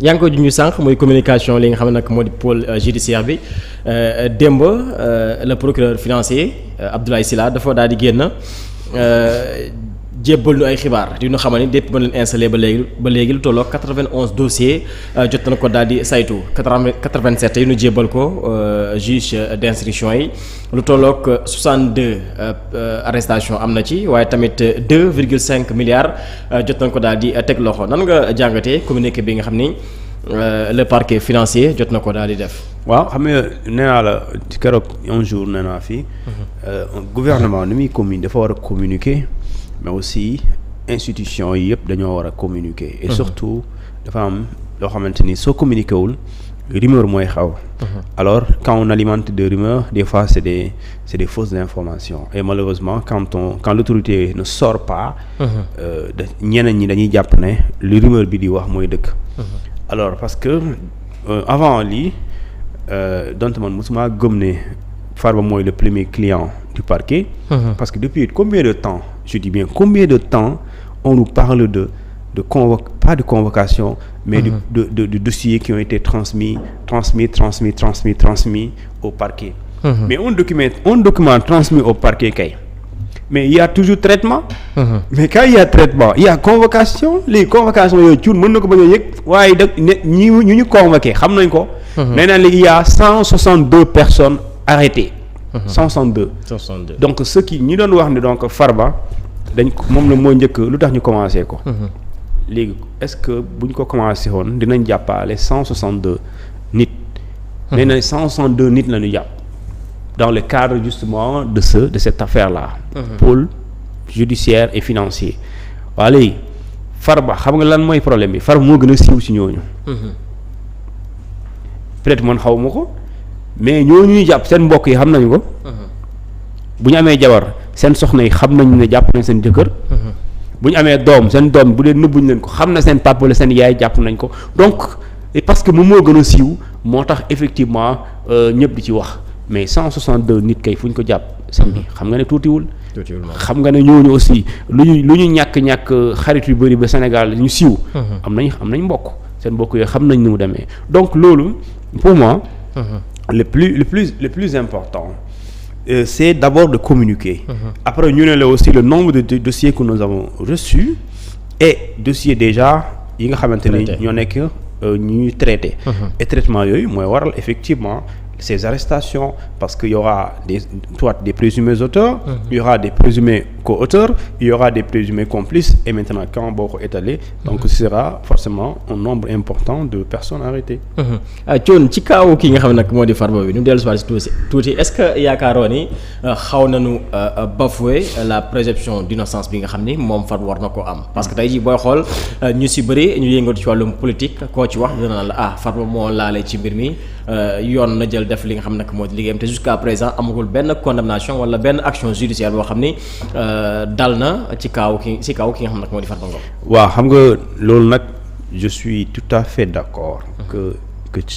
yaa ngi ko junj sànq mooy communication li nga xam ne nag moo di pôle judiciaire bi démb le procureur financier Abdoulaye Sylla dafa daal di génn jébbal ñu ay xibaar di ñu xamal ni depuis ba leen installé ba léegi lu tolloo 91 dossiers jot na ko daal di saytu 87 yi ñu jébbal ko juge d'instruction yi lu tolloog 62 arrestation am na ci waaye tamit 2,5 milliards jot nañ ko daal di teg loxo nan nga jàngatee communiqué bi nga xam ni le parquet financier jot na ko daal di def. waaw xam nga nee naa la keroog un jour nee naa fii. gouvernement ni muy dafa war a communiquer. mais aussi institutions yi yëpp dañoo war a communiquer. et surtout dafa am loo xamante ni soo communiqué wul rumeur mooy xaw. alors quand on alimente de rumeurs des fois c'est des fausses informations et malheureusement quand l'autorité ne sort pas. ñeneen ñi dañuy jàpp ne lu rumeur bi di wax mooy dëgg. alors parce que avant lii donte man mosuma gëm ne Farba mooy le premier client du parquet. Parce que depuis combien de temps je dis bien combien de temps on nous parle pas de convocation mais de dossiers qui ont été transmis au parquet. Mais un document transmis au parquet kay mais il y a toujours traitement. Mais quand il y a traitement il y a convocation les convocations yooyu cuun mën na ko bañ a yëg waaye da ñu convoqué xam nañ ko. nee naa léegi il y a 162 personnes arrêtées. 162. Donc ceux qui ñi doon wax ne donc Farba dañ moom la moo njëkk lu tax ñu commencé ko. léegi est-ce que bu ñu ko commencé woon dinañ jàppale 162 nit. nee na 162 nit la ñu jàpp. dans le cadre justement de cette affaire-là. Pôle judiciaire et financier. waa léegi Farba xam nga lan mooy problème bi Farba moo gën a siiw ci ñooñu. peut-être man xaw ma ko. mais ñooñu ñuy jàpp seen mbokk yi xam nañu ko. bu ñu amee jabar seen soxna yi xam nañu ne jàpp nañ seen jëkkër. bu ñu amee doom seen doom bu dee nëbbuñu leen ko xam na seen papa wala seen yaay jàpp nañ ko donc parce que moom moo gën a siiw moo tax effectivement ñëpp di ci wax mais 162 nit kay fu ñu ko jàpp. seen bi xam nga ne tuutiwul. xam nga ne ñooñu aussi lu ñu ñàkk xarit yu bëri ba Sénégal ñu siiw. am nañ mbokk seen mbokk yooyu xam nañ ni mu demee donc loolu pour moi. Le plus important c'est d'abord de communiquer. Après ñu ne la aussi le nombre de dossiers que nous avons reçus et dossiers déjà yi nga xamante ne ñoo nekk ñuy traité. Et traitement yooyu mooy waral effectivement ces arrestations parce que y aura des présumés auteurs. Il y aura des présumés co-auteurs, il y aura des présumés complices et maintenant quand boo ko étalé donc ce sera forcément un nombre important de personnes arrêtées. Thione ci kaaw kii nga xam ne nag moo di Farba bi ñu dellu si tuuti est-ce que yaakaaroo ni xaw nañu bafouer la présomption d'innocence bi nga xam ni moom Farba war na koo am parce que tey jii booy xool ñu si bëri ñu yëngatu ci wàllum politique koo ci wax dina la Farba moo laale ci mbir mi yoon na jël def li nga xam nag moo di liggéeyam te jusqu'à présent amagul benn condamnation wala benn action judiciaire boo xam ni dal na ci kaw ki nga xam nag moo di Farba Ngom. waaw xam nga loolu nag je suis tout à fait d'accord que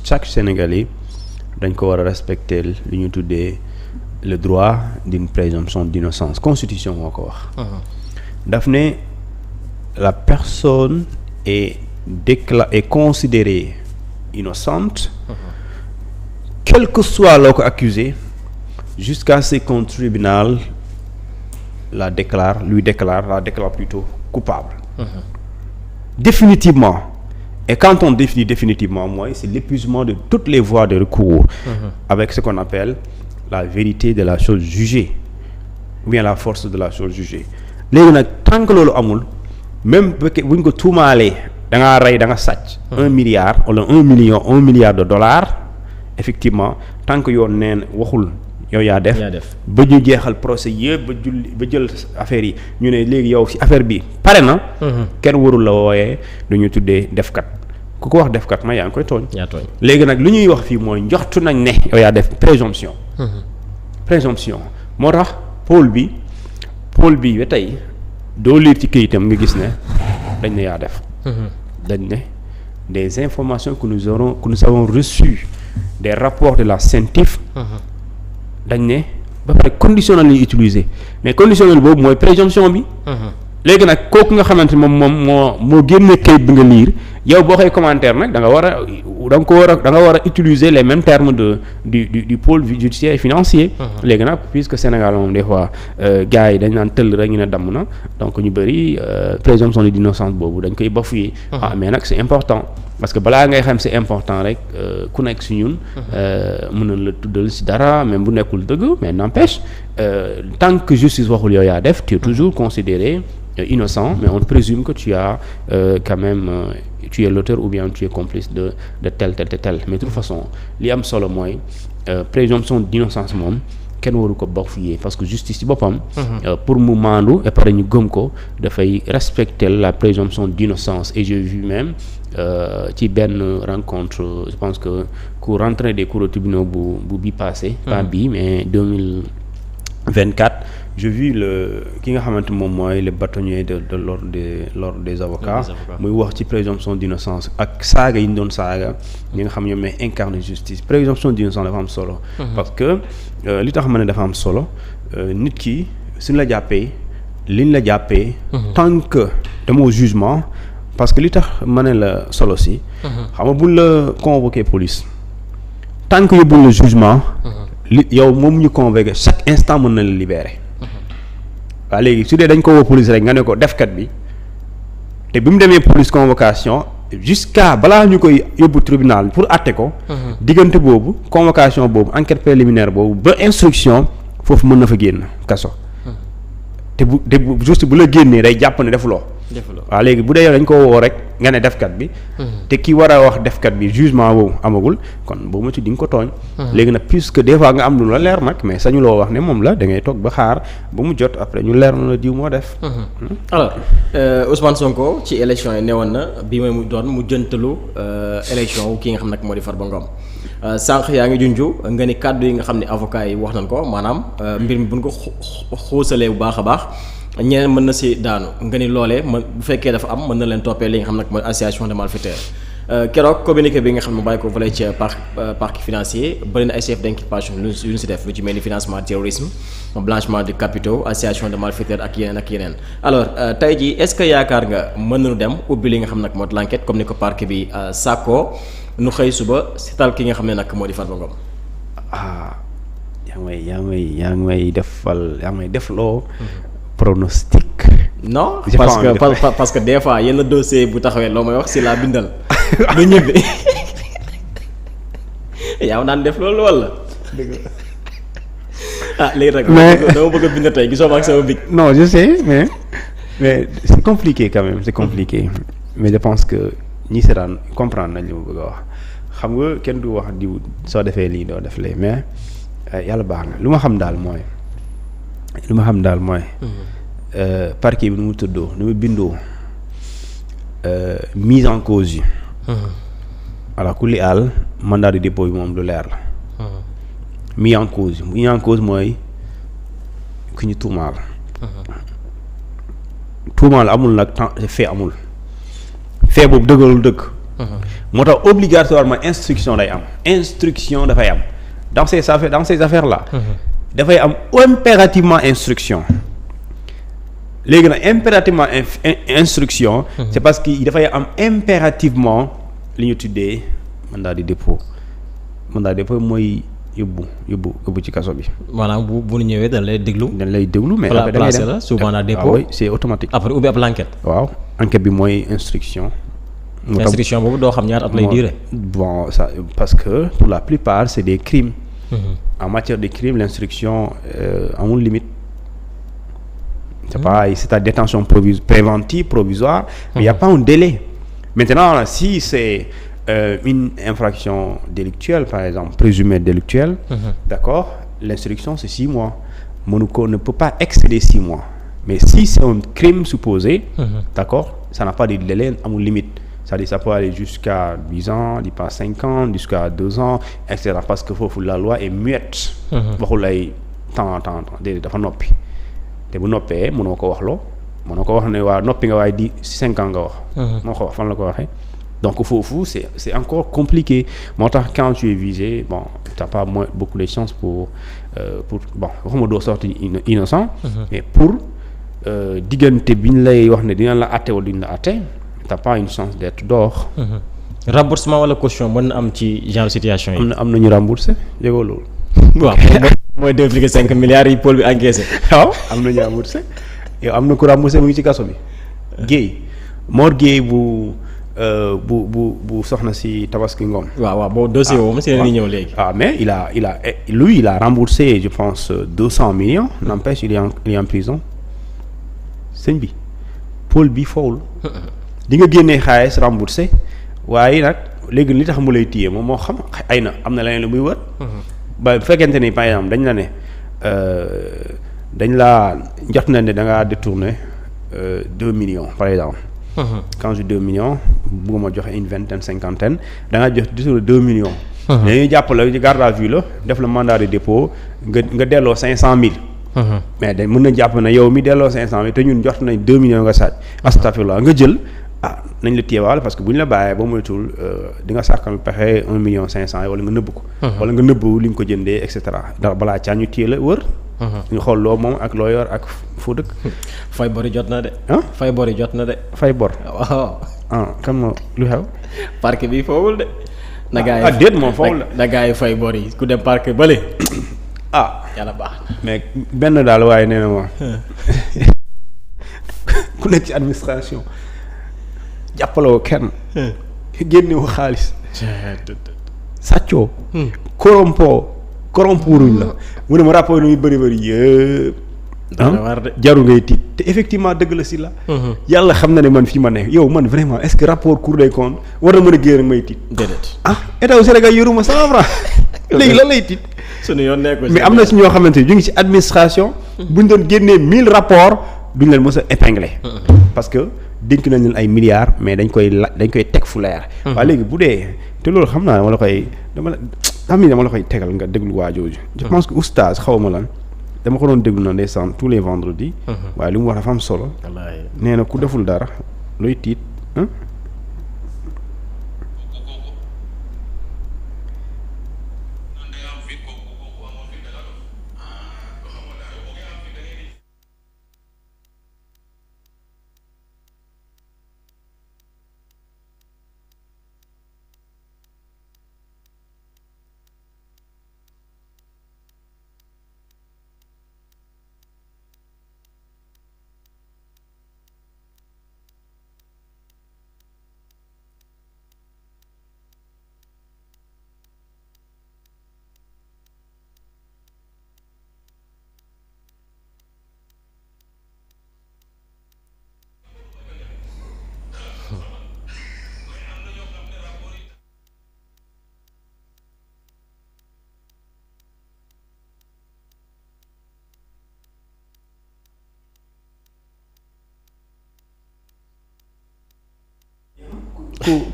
chaque Sénégalais dañ ko war a respecter li ñu tuddee le droit d'une présomption d'innocence constitution moo ko wax. daf ne la personne est considérée innocente. Quel que soit loo ko accusé jusqu'à ce qu'un tribunal la déclare plutôt coupable. Définitivement. Et quand on définit définitivement mooy c'est l'épuisement de toutes les voies de recours. Avec ce qu'on appelle la vérité de la chose jugée ou bien la force de la chose jugée. léegi nag tant que loolu amul même bu ñu ko tuumaalee da ngaa rey da nga sàcc. 1 milliard wala 1 milliard de dollars. Effectivement tant que yoon neen waxul yow yaa def ba ñu jeexal procès yëpp ba jël affaire yi ñu ne léegi yow ci affaire bi pare na. kenn warul la wooyee lu ñu tuddee defkat ku ko wax defkat ma yaa ngi koy tooñ. léegi nag lu ñuy wax fii mooy njoxtu nañ ne yow yaa def présomption. présomption moo tax pôle bi ba tey doo lire ci këyitam nga gis ne dañ ne yaa def. dañ ne des informations que nous avons reçues des rapports de la CENTIF. dañ ne ba pare conditionnel la ñuy utiliser mais conditionnel boobu mooy présomption bi. léegi nag kooku nga xamante moom moo génne kayit bi nga lire yow boo koy commentaire nag da nga war a utiliser les mêmes termes du pôle judiciaire et financier. léegi nag puisque Sénégal moom des fois gars yi dañ naan tëll rek ñu ne damm na donc ñu bëri présomption d'innocence boobu dañ koy bafouer. Mais nag c'est important parce que balaa ngay xam c'est important rek ku nekk si ñun. mën na la tuddal si dara même bu nekkul dëgg mais n'empêche tant que justice waxul yow yaa def tu es toujours considéré innocent, mais on présume que tu as quand même tu es l'auteur ou bien tu es complice de tel. Mais de toute façon li am solo mooy présomption d'innocence moom kenn waru ko bafouer parce que justice ci boppam pour mu maandu et pare ñu gëm ko dafay respecter la présomption d'innocence. Et j'ai vu même ci benn rencontre je pense que ku rentrée des cours de tribunaux bu bi passé pas bi mais 2024 j'ai vu ki nga xamante moom mooy le bâtonnier de l'ordre des avocats muy wax ci présomption d'innocence ak saaga yi ñu doon saaga ñi nga xam ñoom may incarne justice. Présomption d'innocence dafa am solo parce que li tax ma ne dafa am solo nit ki suñ la jàppee liñ la jàppee tant que demoo jugement parce que li tax ma ne la solo si xam nga buñ la convoqué police tant que yóbbuñ la jugement li yow moom ñu convoqué chaque instant mën na la libérer. waaw léegi su dee dañ ko woo police rek nga ne ko defkat bi te bi mu demee police convocation jusqu'à balaa ñu koy yóbbu tribunal pour àtte ko diggante boobu convocation boobu enquête préliminaire boobu ba instruction foofu mën na fa génn kaso te bu juste bu la génnee day jàpp ne defuloo waaw léegi bu dee yow dañ ko woo rek nga ne defkat bi te ki war a wax defkat bi jugement boobu amagul kon boobu ma ci di nga ko tooñ léegi nag puisque des fois nga am lu la leer nag mais sañu loo wax ne moom la da ngay toog ba xaar ba mu jot après ñu leer na la diw moo def alors Ousmane Sonko ci élection yi newoon na bi mooy mu doon mu jëntalu élection wu ki nga xam nag moo di Farba Ngom sànq yaa ngi junju nga ni kàddu yi nga xam ne avocat yi wax nañ ko maanaam mbir mi buñ ko xuusalee bu baax a baax ñeneen mën na si daanu nga ni loolee bu fekkee dafa am mën na leen toppee li nga xam nag mooy association de malfaiteurs keroog communiqué bi nga xam ne bàyyi ko fële ci parquet financier bëri na ay chef d'inculpation yu ñu si def lu ci mel ni financement terrorisme blanchiment de capitaux association de malfaiteurs ak yeneen alors tey jii est-ce que yaakaar nga mën nañu dem ubbi li nga xam nag moo di l'enquête comme ni ko parquet bi sàkkoo nu xëy suba seetal ki nga xam ne nag moo di Farba Ngom. yaa ngi may defloo pronostic. non parce que des fois yenn dossier bu taxawee loo may wax si laa bindal lu ñibbi yaa naan def loolu walla. léegi nag. mais dama bëgg a bind tey gisoo ma ak sama bic. non je sais mais c'est compliqué quand même c'est compliqué mais je pense que ñi seetaan comprendre nañ li ma bëgg a wax xam nga kenn du wax diw soo defee lii doo def lee mais yàlla baax na lu ma xam daal mooy. parquet bi nu mu tuddoo nu mu bindoo mise en cause yi. voilà ku li àll mandat de dépôt yi moom lu leer la. mise en cause mooy ku ñu tuumaal. tuumaal amul nag temps fait amul. fait boobu dëggalul dëgg. moo tax obligatoirement instruction day am instruction dafay am dans ces affaires là. dafay am impérativement instruction. léegi nag impérativement instruction. c'est parce que dafay am impérativement li ñu tuddee mandat de dépôt mooy yóbbu ci kaso bi. maanaam bu ñu ñëwee dañ lay déglu. mais après da ngay dem la sous mandat de dépôt. oui c'est automatique. après ubbi ab l'enquête. waaw enquête bi mooy instruction. instruction boobu doo xam ñaata at lay durer. bon ça parce que pour la plupart c'est des crimes. En matière de crime l'instruction amul limite. C'est à détention préventive provisoire mais il y a pas un délai. Maintenant si c'est une infraction délictuelle par exemple présumée délictuelle. D'accord, l'instruction c'est 6 mois. Monaco ne peut pas excéder 6 mois. Mais si c'est un crime supposé. D'accord, ça n'a pas de délai amul limite. C'est-à-dire ça peut aller jusqu'à 10 ans, il passe 5 ans, jusqu'à 2 ans, etc. Parce que foofu la loi est muette. waxul ay temps déedéet dafa noppi. te bu noppee mënoo ko wax ne waa noppi nga waaye 5 ans nga wax. moo ko wax fan la ko waxee. donc foofu c'est encore compliqué moo tax quand tu es visé bon t'as pas beaucoup de chance pour bon waxuma doo sortir innocent. mais pour diggante bi ñu lay wax ne dina la àtte wala duñ la àtte t'as pas une chance d'être dehors. remboursement wala caution mën na am ci genre situation yi. am na ñu remboursé yëgoo loolu. waaw mooy 2,5 milliards yi pôle bi encaissé. waaw am na ñu remboursé yow am na ku remboursé mu ngi ci kaso bi. Guèye Mor Guèye bu soxna si Tabaski Ngom. waaw boo dossier boobu si la ñuy ñëw léegi. Mais il a remboursé je pense 200 millions n'empêche il est en prison sëñ bi pôle bi fowul di nga génnee xaalis remboursé waaye nag léegi li tax mu lay téye moom moo xam ay na am na leneen lu muy wër. ba bu fekkente ni par exemple dañ la ne dañ laa jot na ne da ngaa détourné 2 millions par exemple. Quand je dis 2 millions bëgguma joxe une vingtaine cinquantaine da ngaa jox détourné 2 millions. dañuy jàpp la garde à vue la def la mandat de dépôt nga delloo 500 000. mais dañ mën na jàpp ne yow mi delloo 500 000 te ñun jot nañ 2 millions nga sàcc. astafurlah nga jël nañ la téyewaale parce que bu ñu la bàyyee ba moytuwul di nga sàkkal pexe 1 million 500 wala nga nëbb ko. wala nga nëbb li nga ko jëndee et cetera ndax balaa caa ñu téye la wër. ñu xool loo moom ak loo yor ak foo dëkk. fay bor yi jot na de. fay bor yi jot na de. fay bor. waaw. kan ma lu xew. parc bi foowul de. na gaa yi déet moom foowul de. na gaa yi fay bor yi ku dem parc bële. yàlla baax na. mais benn daal waaye nee na ma ku nekk ci administration jàppaloo kenn. génnewoo xaalis. sàccoo. corrompuruñ la mu ne ma rapport yi muy bëri yëpp. jaru ngay tiit te effectivement dëgg la si la. yàlla xam na ne man fii ma ne yow man vraiment est-ce que rapport Cour des comptes war na mën a génn ak may tiit. déedéet état wu Sénégal yoruma 100 francs léegi lan lay tiit. sunu yoon nekkul mais am na si ñoo xamante ni ñu ngi ci administration. buñ doon génnee 1000 rapports duñ leen mës a épingler. parce que dénk nañ leen ay milliards mais dañ koy teg fu leer. waaye léegi bu dee te loolu xam naa dama la koy tegal nga déglu waa jooju. je pense que oustaz xaw ma lan dama ko doon déglu na ndeysaan tous les vendredis. waaye li mu wax dafa am solo. nee na ku deful dara looy tiit.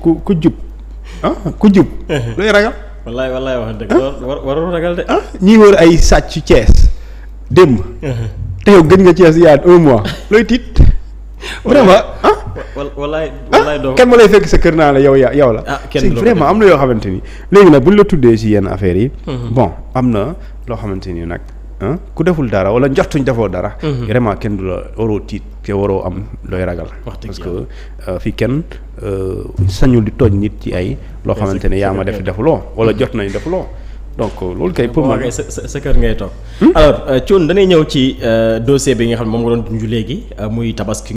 ku jub ku jub looy ragal. wallaay wax dëgg warul ragal de. ñii wër ay sàcc Thiès démb. te yow gëj nga Thiès il y a 1 mois looy tiit. vraiment wallaay doo kenn ma lay fekk sa kër naa la yow la. kenn vraiment am na yoo xamante ni léegi nag bu ñu la tuddee si yenn affaires yi. bon am na loo xamante ni nag. ku deful dara wala njortuñ defoo dara. vraiment kenn du la waroo tiit te waroo am looy ragal. parce que fii kenn sañul di tooñ nit ci ay. loo xamante ne yaa ma defuloo wala jot nañ defuloo donc loolu kay. pour man sa kër ngay toog. alors Thioune dañuy ñëw ci dossier bi nga xam ne moom nga doon junj léegi muy Tabaski.